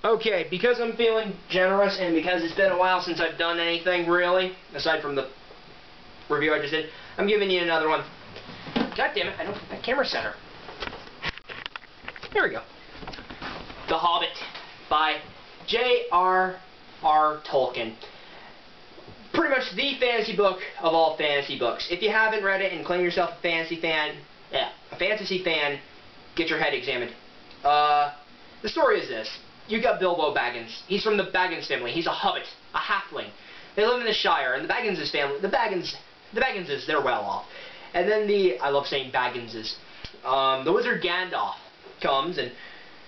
Okay, because I'm feeling generous and because it's been a while since I've done anything really, aside from the review I just did, I'm giving you another one. God damn it, I don't get that camera center. Here we go. The Hobbit by J.R.R Tolkien. Pretty much the fantasy book of all fantasy books. If you haven't read it and claim yourself a fantasy fan, get your head examined. The story is this. You got Bilbo Baggins. He's from the Baggins family. He's a hobbit, a halfling. They live in the Shire, and the Baggins' family, the Bagginses, they're well off. And then I love saying Bagginses, the wizard Gandalf comes, and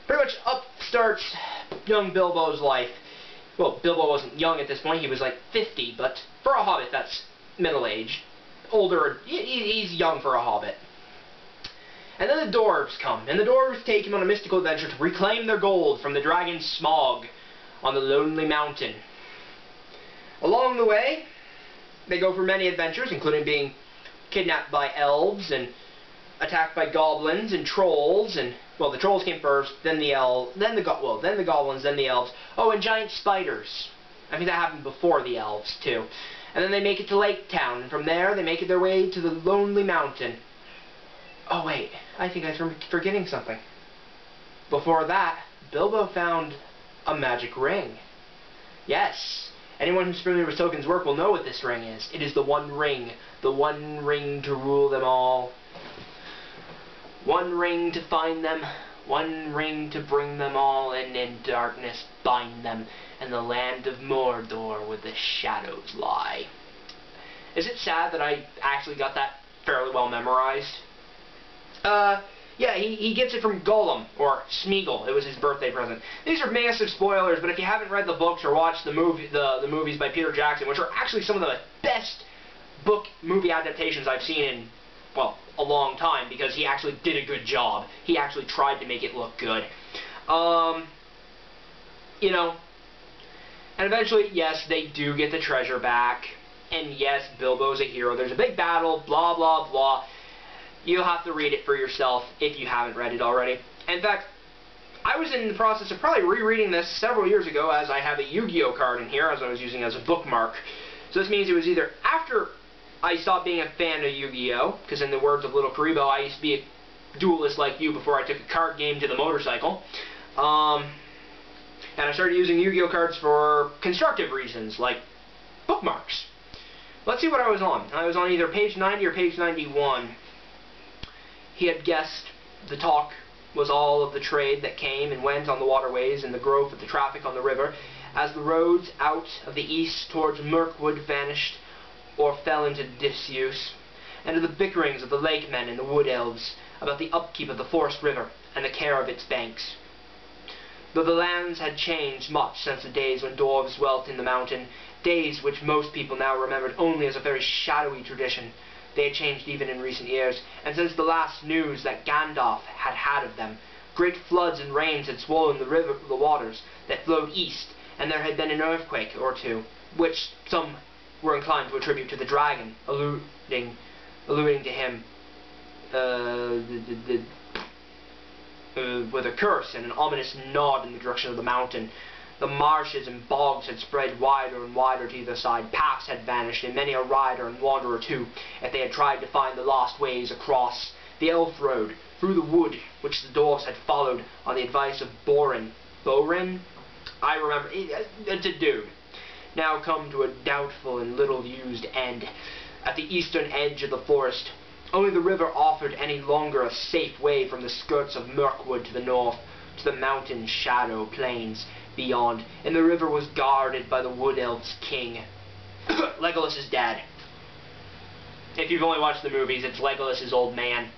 pretty much up starts young Bilbo's life. Well, Bilbo wasn't young at this point. He was like 50, but for a hobbit, that's middle-aged. Older, he's young for a hobbit. And then the dwarves come, and the dwarves take him on a mystical adventure to reclaim their gold from the dragon Smaug on the lonely mountain. Along the way, they go for many adventures, including being kidnapped by elves and attacked by goblins and trolls, and well, the trolls came first, then the goblins, then the elves. Oh, and giant spiders. I think that happened before the elves too. And then they make it to Lake Town, and from there they make it their way to the lonely mountain. Oh wait, I think I'm forgetting something. Before that, Bilbo found a magic ring. Yes, anyone who's familiar with Tolkien's work will know what this ring is. It is the one ring to rule them all. One ring to find them, one ring to bring them all, and in darkness bind them, and the land of Mordor where the shadows lie. Is it sad that I actually got that fairly well memorized? Yeah, he gets it from Gollum, or Smeagol. It was his birthday present. These are massive spoilers, but if you haven't read the books or watched the movies by Peter Jackson, which are actually some of the best movie adaptations I've seen in, well, a long time, because he actually did a good job. He actually tried to make it look good. You know, and eventually, yes, they do get the treasure back, and yes, Bilbo's a hero. There's a big battle, blah, blah, blah. You'll have to read it for yourself if you haven't read it already. In fact, I was in the process of probably rereading this several years ago, as I have a Yu-Gi-Oh card in here, as I was using as a bookmark. So this means it was either after I stopped being a fan of Yu-Gi-Oh, because in the words of Little Karibo, I used to be a duelist like you before I took a card game to the motorcycle. And I started using Yu-Gi-Oh cards for constructive reasons, like bookmarks. Let's see what I was on. I was on either page 90 or page 91. He had guessed the talk was all of the trade that came and went on the waterways and the growth of the traffic on the river, as the roads out of the east towards Mirkwood vanished or fell into disuse, and of the bickerings of the lake men and the wood elves about the upkeep of the forest river and the care of its banks. Though the lands had changed much since the days when dwarves dwelt in the mountain, days which most people now remembered only as a very shadowy tradition, they had changed even in recent years, and since the last news that Gandalf had had of them, great floods and rains had swollen the waters that flowed east, and there had been an earthquake or two, which some were inclined to attribute to the dragon, alluding to him with a curse and an ominous nod in the direction of the mountain. The marshes and bogs had spread wider and wider to either side. Paths had vanished, and many a rider and wanderer too, if they had tried to find the lost ways across the elf road through the wood, which the dwarfs had followed on the advice of Borin. I remember. It's a dude. Now come to a doubtful and little-used end. At the eastern edge of the forest, only the river offered any longer a safe way from the skirts of Mirkwood to the north, to the mountain shadow plains beyond, and the river was guarded by the wood elves' king, Legolas's dad. If you've only watched the movies, it's Legolas's old man,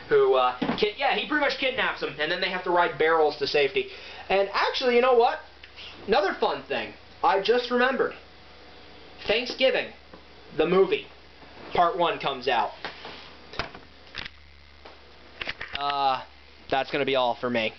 who, he pretty much kidnaps them, and then they have to ride barrels to safety. And actually, you know what? Another fun thing. I just remembered. Thanksgiving, the movie, Part 1 comes out. That's going to be all for me.